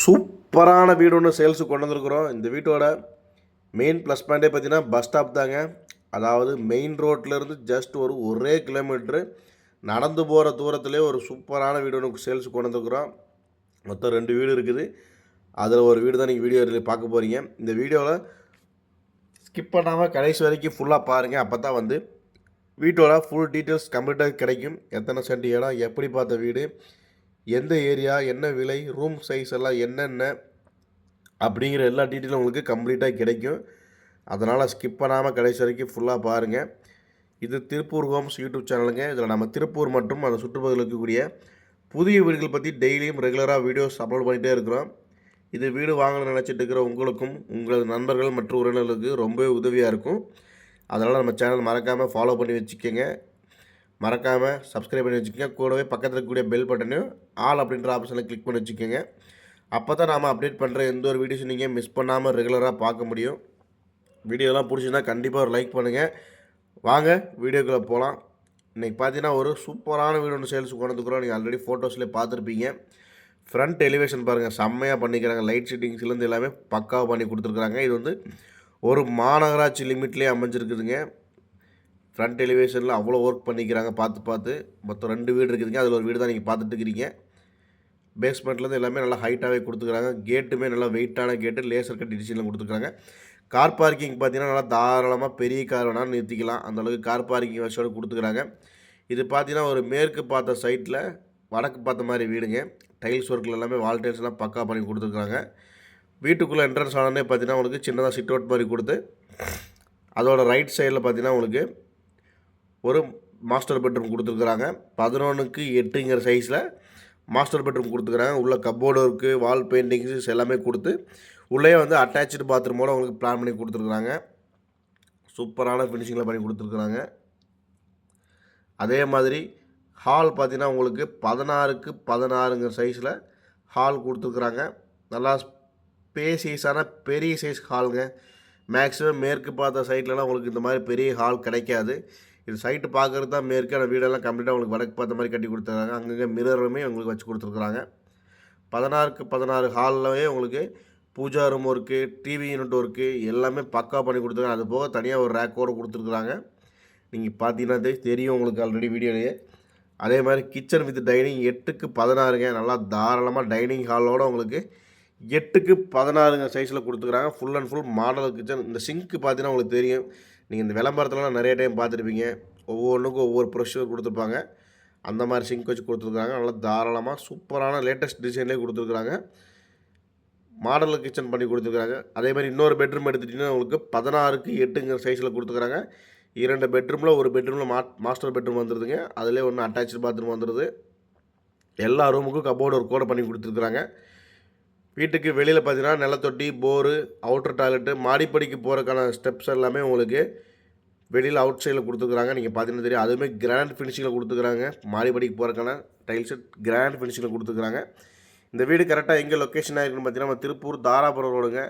சூப்பரான வீடு ஒன்று சேல்ஸுக்கு கொண்டு வந்திருக்கிறோம். இந்த வீட்டோட மெயின் ப்ளஸ் பாயிண்ட்டே பார்த்தீங்கன்னா பஸ் ஸ்டாப் தாங்க. அதாவது மெயின் ரோட்லேருந்து ஜஸ்ட் ஒரே கிலோமீட்ரு நடந்து போகிற தூரத்துலேயே ஒரு சூப்பரான வீடு ஒன்று சேல்ஸுக்கு கொண்டு வந்திருக்கிறோம். மொத்தம் 2 வீடு இருக்குது. அதில் ஒரு வீடு தான் நீங்கள் வீடியோ பார்க்க போகிறீங்க. இந்த வீடியோவில் ஸ்கிப் பண்ணாமல் கடைசி வரைக்கும் ஃபுல்லாக பாருங்கள். அப்போ தான் வீட்டோட ஃபுல் டீட்டெயில்ஸ் கம்ப்ளீட்டாக கிடைக்கும். எத்தனை சென்ட் இடம், எப்படி பார்த்த வீடு, எந்த ஏரியா, என்ன விலை, ரூம் சைஸ் எல்லாம் என்னென்ன அப்படிங்கிற எல்லா டீட்டெயிலும் உங்களுக்கு கம்ப்ளீட்டாக கிடைக்கும். அதனால் ஸ்கிப் பண்ணாமல் கடைசி வரைக்கும் ஃபுல்லாக பாருங்கள். இது திருப்பூர் ஹோம்ஸ் யூடியூப் சேனலுங்க. இதில் நம்ம திருப்பூர் மற்றும் அந்த சுற்றுப்பகுதியில் இருக்கக்கூடிய புதிய வீடுகள் பற்றி டெய்லியும் ரெகுலராக வீடியோஸ் அப்லோட் பண்ணிகிட்டே இருக்கிறோம். இது வீடு வாங்கணும்னு நினச்சிட்டு இருக்கிற உங்களுக்கும் உங்கள் நண்பர்கள் மற்றும் உறவினர்களுக்கு ரொம்பவே உதவியாக இருக்கும். அதனால் நம்ம சேனல் மறக்காமல் ஃபாலோ பண்ணி வச்சுக்கோங்க. மறக்காமல் சப்ஸ்கிரைப் பண்ணி வச்சுக்கோங்க. கூடவே பக்கத்தில் இருக்கக்கூடிய பெல் பட்டனையும் ஆல் அப்படின்ற ஆப்ஷனில் கிளிக் பண்ணி வச்சுக்கோங்க. அப்போ தான் நாம் அப்டேட் பண்ணுற எந்த ஒரு வீடியோஸும் நீங்கள் மிஸ் பண்ணாமல் ரெகுலராக பார்க்க முடியும். வீடியோலாம் பிடிச்சிருந்தா கண்டிப்பாக ஒரு லைக் பண்ணுங்கள். வாங்க வீடியோக்குள்ளே போகலாம். இன்றைக்கி பார்த்தீங்கன்னா ஒரு சூப்பரான வீடு ஒன்று சேல்ஸுக்கு கொண்டு வந்துக்கிறோம். நீங்கள் ஆல்ரெடி ஃபோட்டோஸ்லேயே பார்த்துருப்பீங்க. ஃப்ரண்ட் எலிவேஷன் பாருங்கள், செம்மையாக பண்ணிக்கிறாங்க. லைட் செட்டிங்ஸ்லேருந்து எல்லாமே பக்காவாக பண்ணி கொடுத்துருக்குறாங்க. இது ஒரு மாநகராட்சி லிமிட்லேயே அமைஞ்சிருக்குதுங்க. ஃப்ரண்ட் எலிவேஷனில் அவ்வளோ ஒர்க் பண்ணிக்கிறாங்க. பார்த்து மொத்தம் 2 வீடு இருக்குதுங்க. அதில் ஒரு வீடு தான் நீங்கள் பார்த்துட்டு இருக்கிறீங்க. பேஸ்மெண்ட்லேருந்து எல்லாமே நல்லா ஹைட்டாகவே கொடுத்துருக்காங்க. கேட்டுமே நல்லா வெயிட்டான கேட்டு, லேசர் கட் டிசைனில் கொடுத்துருக்காங்க. கார் பார்க்கிங் பார்த்தீங்கன்னா நல்லா தாராளமாக பெரிய கார் வேணாலும் நிறுத்திக்கலாம். அந்தளவுக்கு கார் பார்க்கிங் வசதியோடு கொடுத்துக்கிறாங்க. இது பார்த்தீங்கன்னா ஒரு மேற்கு பார்த்த சைட்டில் வடக்கு பார்த்த மாதிரி வீடுங்க. டைல்ஸ் ஒர்க்கில் எல்லாமே வால் டைல்ஸ்லாம் பக்கா பண்ணி கொடுத்துருக்காங்க. வீட்டுக்குள்ளே என்ட்ரன்ஸ் ஆனோடனே பார்த்தீங்கன்னா உங்களுக்கு சின்னதாக சிட் அவுட் மாதிரி கொடுத்து, அதோட ரைட் சைடில் பார்த்தீங்கன்னா உங்களுக்கு ஒரு மாஸ்டர் பெட்ரூம் கொடுத்துருக்குறாங்க. 11க்கு 8ங்கிற சைஸில் மாஸ்டர் பெட்ரூம் கொடுத்துருக்குறாங்க. உள்ள கப்போர்டு ஒர்க்கு, வால் பெயிண்டிங்ஸ் எல்லாமே கொடுத்து, உள்ளே அட்டாச்சு பாத்ரூமோடு உங்களுக்கு பிளான் பண்ணி கொடுத்துருக்குறாங்க. சூப்பரான ஃபினிஷிங்கில் பண்ணி கொடுத்துருக்குறாங்க. அதே மாதிரி ஹால் பார்த்தீங்கன்னா உங்களுக்கு 16க்கு 16ங்கிற சைஸில் ஹால் கொடுத்துருக்குறாங்க. நல்லா ஸ்பேசியஸான பெரிய சைஸ் ஹாலுங்க. மேக்ஸிமம் மேற்கு பார்த்த சைட்லலாம் உங்களுக்கு இந்த மாதிரி பெரிய ஹால் கிடைக்காது. இது சைட்டு பார்க்குறது தான் மேற்கு. அந்த வீடெல்லாம் கம்ப்ளீட்டாக உங்களுக்கு வடக்கு பார்த்த மாதிரி கட்டி கொடுத்துருக்காங்க. அங்கங்கே மிரருமே உங்களுக்கு வச்சு கொடுத்துருக்குறாங்க. 16க்கு 16 ஹால்லவே உங்களுக்கு puja room work, TV unit work எல்லாமே பக்கா பண்ணி கொடுத்துருக்காங்க. அது போக தனியாக ஒரு ரேக்கோடு கொடுத்துருக்குறாங்க. நீங்கள் பார்த்தீங்கன்னா தெரியும் உங்களுக்கு ஆல்ரெடி வீடியோலேயே. அதே மாதிரி கிச்சன் வித் டைனிங் 8க்கு 16ங்க. நல்லா தாராளமாக டைனிங் ஹாலோடு உங்களுக்கு 8க்கு 16ங்க சைஸில் கொடுத்துருக்குறாங்க. Full and full model kitchen. இந்த சிங்க்கு பார்த்தீங்கன்னா உங்களுக்கு தெரியும். நீங்கள் இந்த விளம்பரத்துலலாம் நிறைய டைம் பார்த்துருப்பீங்க. ஒவ்வொன்றுக்கும் ஒவ்வொரு ப்ரொஷர் கொடுத்துருப்பாங்க. அந்த மாதிரி சிங்க் வச்சு கொடுத்துருக்குறாங்க. நல்லா தாராளமாக சூப்பரான லேட்டஸ்ட் டிசைன்லேயே கொடுத்துருக்குறாங்க. மாடல் கிச்சன் பண்ணி கொடுத்துருக்குறாங்க. அதே மாதிரி இன்னொரு பெட்ரூம் எடுத்துகிட்டிங்கன்னா உங்களுக்கு 16க்கு 8ங்கிற சைஸில் கொடுத்துருக்குறாங்க. 2 பெட்ரூமில் ஒரு பெட்ரூமில் மாஸ்டர் பெட்ரூம் வந்துடுதுங்க. அதிலே ஒன்று அட்டாச்சு பாத்ரூம் வந்துடுது. எல்லா ரூமுக்கும் கப்போர்டு ஒரு கோடை பண்ணி கொடுத்துருக்குறாங்க. வீட்டுக்கு வெளியில் பார்த்தீங்கன்னா நிலத்தொட்டி, போரு, அவுட்டர் டாய்லெட்டு, மாடிப்படிக்கு போகிறதுக்கான ஸ்டெப்ஸ் எல்லாமே உங்களுக்கு வெளியில் அவுட் சைடில் கொடுத்துருக்குறாங்க. நீங்கள் பார்த்தீங்கன்னா தெரியும். அதுவுமே கிராண்ட் ஃபினிஷிங்கில் கொடுத்துருக்குறாங்க. மாடிப்படிக்கு போகிறதுக்கான டைல்ஸ் கிராண்ட் ஃபினிஷிங்கில் கொடுத்துருக்குறாங்க. இந்த வீடு கரெக்டாக எங்கே லொக்கேஷனாக இருக்குன்னு பார்த்தீங்கன்னா நம்ம திருப்பூர் தாராபுரம் ரோடுங்க.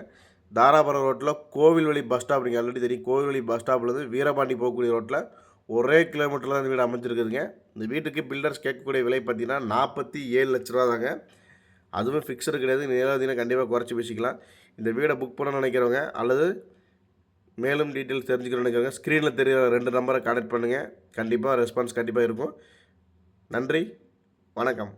தாராபுரம் ரோட்டில் கோவில்வழி பஸ் ஸ்டாப், நீங்கள் ஆல்ரெடி தெரியும். கோவில்வழி பஸ் ஸ்டாப்லேருந்து வீரபாண்டி போகக்கூடிய ரோட்டில் ஒரே கிலோமீட்டரில் தான் இந்த வீடு அமைஞ்சிருக்குதுங்க. இந்த வீட்டுக்கு பில்டர்ஸ் கேட்கக்கூடிய விலை பார்த்தீங்கன்னா 47 லட்ச ரூபா தாங்க. அதுவும் ஃபிக்ஸடு கிடையாது. நேரடியாக கண்டிப்பாக குறைச்சி பேசிக்கலாம். இந்த வீடை புக் பண்ண நினைக்கிறவங்க அல்லது மேலும் டீட்டெயில்ஸ் தெரிஞ்சுக்கணும்னு நினைக்கிறவங்க ஸ்க்ரீனில் தெரிகிற 2 நம்பரை கான்டெக்ட் பண்ணுங்கள். கண்டிப்பாக ரெஸ்பான்ஸ் கண்டிப்பாக இருக்கும். நன்றி, வணக்கம்.